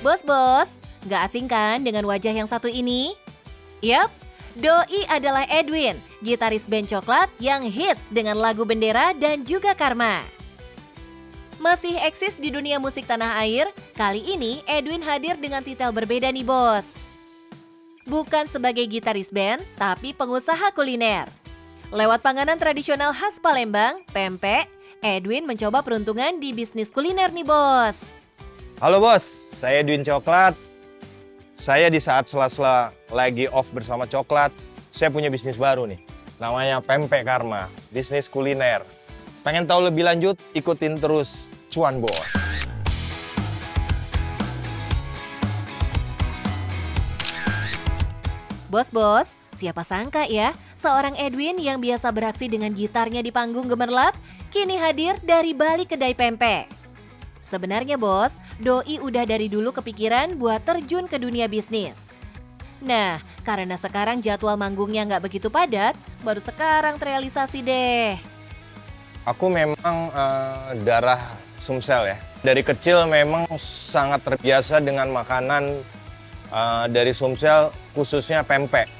Bos, nggak asing kan dengan wajah yang satu ini? Yap, Doi adalah Edwin, gitaris band Coklat yang hits dengan lagu Bendera dan juga Karma. Masih eksis di dunia musik tanah air, kali ini Edwin hadir dengan titel berbeda nih bos. Bukan sebagai gitaris band, tapi pengusaha kuliner. Lewat panganan tradisional khas Palembang, pempek, Edwin mencoba peruntungan di bisnis kuliner nih bos. Halo bos, saya Edwin Coklat. Saya di saat sela-sela lagi off bersama Coklat, saya punya bisnis baru nih. Namanya Pempek Karma, bisnis kuliner. Pengen tahu lebih lanjut? Ikutin terus Cuan Bos. Bos, siapa sangka ya, seorang Edwin yang biasa beraksi dengan gitarnya di panggung gemerlap, kini hadir dari balik kedai pempek. Sebenarnya bos, Doi udah dari dulu kepikiran buat terjun ke dunia bisnis. Nah, karena sekarang jadwal manggungnya nggak begitu padat, baru sekarang terrealisasi deh. Aku memang darah Sumsel ya. Dari kecil memang sangat terbiasa dengan makanan dari Sumsel, khususnya pempek.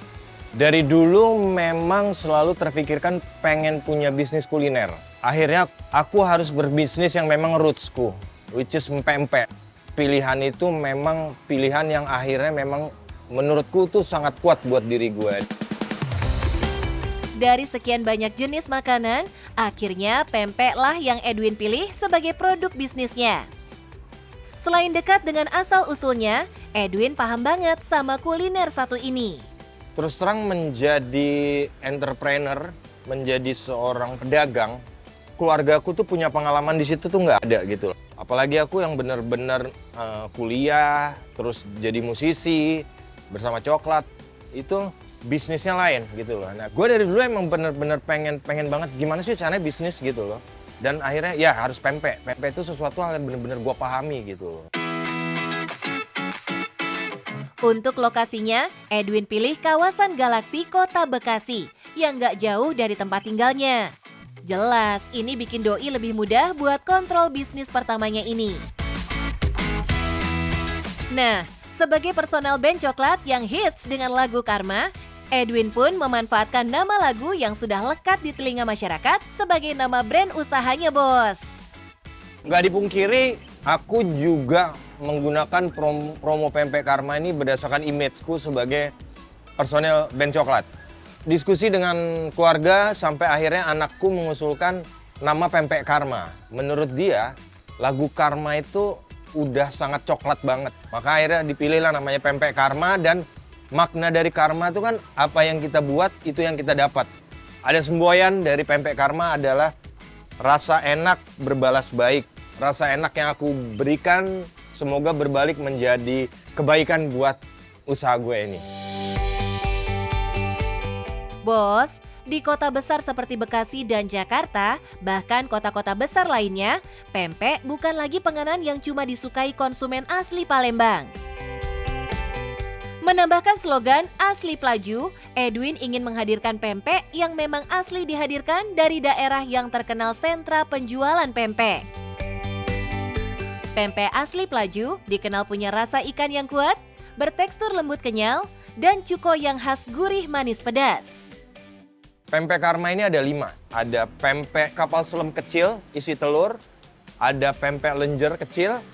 Dari dulu memang selalu terpikirkan pengen punya bisnis kuliner. Akhirnya aku harus berbisnis yang memang rootsku, which is pempek. Pilihan itu memang pilihan yang akhirnya memang menurutku tuh sangat kuat buat diri gue. Dari sekian banyak jenis makanan, akhirnya pempek lah yang Edwin pilih sebagai produk bisnisnya. Selain dekat dengan asal-usulnya, Edwin paham banget sama kuliner satu ini. Terus terang menjadi entrepreneur, menjadi seorang pedagang, keluargaku tuh punya pengalaman di situ tuh nggak ada gitu loh. Apalagi aku yang benar-benar kuliah, terus jadi musisi bersama Coklat, itu bisnisnya lain gitu loh. Nah, gue dari dulu emang bener-bener pengen banget gimana sih caranya bisnis gitu loh. Dan akhirnya ya harus pempek. Pempek itu sesuatu hal yang bener-bener gue pahami gitu loh. Untuk lokasinya, Edwin pilih kawasan Galaksi Kota Bekasi yang nggak jauh dari tempat tinggalnya. Jelas, ini bikin Doi lebih mudah buat kontrol bisnis pertamanya ini. Nah, sebagai personal band Coklat yang hits dengan lagu Karma, Edwin pun memanfaatkan nama lagu yang sudah lekat di telinga masyarakat sebagai nama brand usahanya bos. Nggak dipungkiri, aku juga menggunakan promo Pempek Karma ini berdasarkan imageku sebagai personel band Coklat. Diskusi dengan keluarga sampai akhirnya anakku mengusulkan nama Pempek Karma. Menurut dia, lagu Karma itu udah sangat coklat banget. Maka akhirnya dipilihlah namanya Pempek Karma, dan makna dari karma itu kan apa yang kita buat itu yang kita dapat. Ada semboyan dari Pempek Karma adalah rasa enak berbalas baik. Rasa enak yang aku berikan semoga berbalik menjadi kebaikan buat usaha gue ini. Bos, di kota besar seperti Bekasi dan Jakarta, bahkan kota-kota besar lainnya, pempek bukan lagi penganan yang cuma disukai konsumen asli Palembang. Menambahkan slogan Asli Pelaju, Edwin ingin menghadirkan pempek yang memang asli dihadirkan dari daerah yang terkenal sentra penjualan pempek. Pempek asli Pelaju dikenal punya rasa ikan yang kuat, bertekstur lembut kenyal, dan cuko yang khas gurih manis pedas. Pempek Karma ini ada 5. Ada pempek kapal selam kecil isi telur, ada pempek lenjer kecil,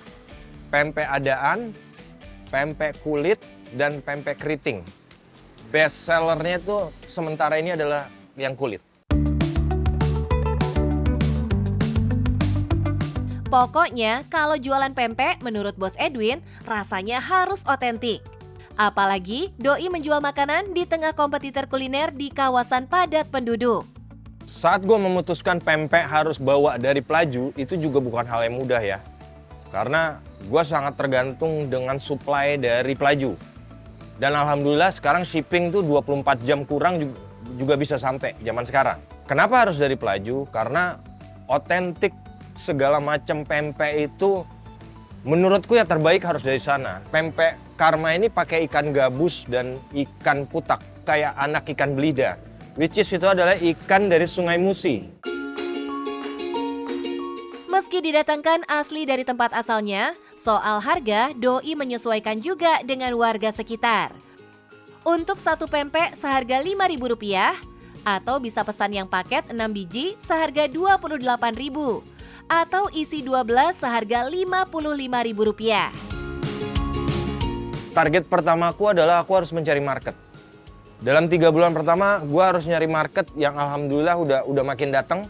pempek adaan, pempek kulit, dan pempek keriting. Best sellernya itu sementara ini adalah yang kulit. Pokoknya kalau jualan pempek menurut Bos Edwin rasanya harus otentik. Apalagi Doi menjual makanan di tengah kompetitor kuliner di kawasan padat penduduk. Saat gue memutuskan pempek harus bawa dari Pelaju, itu juga bukan hal yang mudah ya. Karena gue sangat tergantung dengan supply dari Pelaju. Dan alhamdulillah sekarang shipping tuh 24 jam kurang juga bisa sampai zaman sekarang. Kenapa harus dari Pelaju? Karena otentik segala macam pempek itu menurutku ya terbaik harus dari sana. Pempek Karma ini pakai ikan gabus dan ikan putak, kayak anak ikan belida. Which is itu adalah ikan dari Sungai Musi. Meski didatangkan asli dari tempat asalnya, Soal harga, Doi menyesuaikan juga dengan warga sekitar. Untuk satu pempek seharga Rp5.000, atau bisa pesan yang paket 6 biji seharga Rp28.000, atau isi 12 seharga Rp55.000. Target pertamaku adalah aku harus mencari market. Dalam 3 bulan pertama, gue harus nyari market yang alhamdulillah udah makin datang.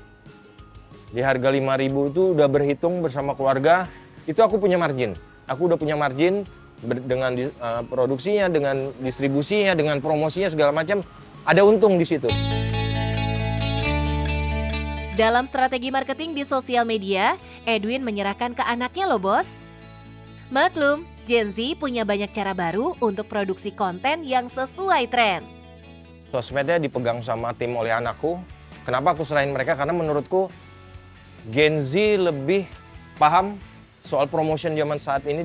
Di harga 5.000 itu udah berhitung bersama keluarga, itu aku punya margin. Aku udah punya margin dengan produksinya, dengan distribusinya, dengan promosinya segala macam, ada untung di situ. Dalam strategi marketing di sosial media, Edwin menyerahkan ke anaknya loh bos. Maklum, Gen Z punya banyak cara baru untuk produksi konten yang sesuai tren. Sosmednya dipegang sama tim oleh anakku. Kenapa aku serahin mereka? Karena menurutku Gen Z lebih paham soal promotion zaman saat ini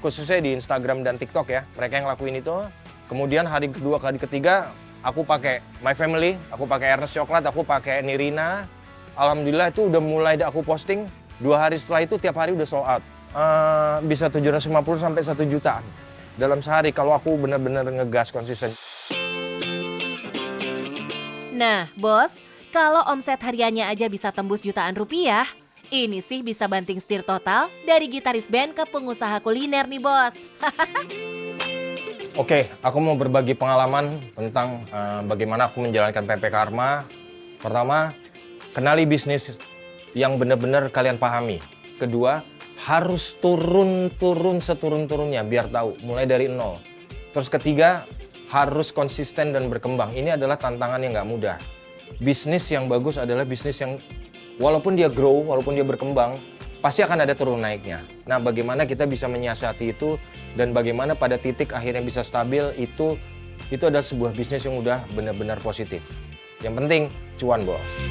khususnya di Instagram dan TikTok ya. Mereka yang lakuin itu. Kemudian hari kedua, hari ketiga aku pakai My Family, aku pakai Ernest Coklat, aku pakai Nirina. Alhamdulillah itu udah mulai aku posting. 2 hari setelah itu tiap hari udah sold out. Bisa 750 sampai 1 jutaan dalam sehari kalau aku benar-benar ngegas konsisten. Nah, bos, kalau omset hariannya aja bisa tembus jutaan rupiah, ini sih bisa banting setir total dari gitaris band ke pengusaha kuliner nih, bos. Oke, aku mau berbagi pengalaman tentang bagaimana aku menjalankan PP Karma. Pertama, kenali bisnis yang benar-benar kalian pahami. Kedua, harus turun seturun-turunnya biar tahu, mulai dari nol. Terus ketiga, harus konsisten dan berkembang. Ini adalah tantangan yang nggak mudah. Bisnis yang bagus adalah bisnis yang walaupun dia grow, walaupun dia berkembang, pasti akan ada turun naiknya. Nah, bagaimana kita bisa menyiasati itu dan bagaimana pada titik akhirnya bisa stabil, itu adalah sebuah bisnis yang udah benar-benar positif. Yang penting, cuan bos.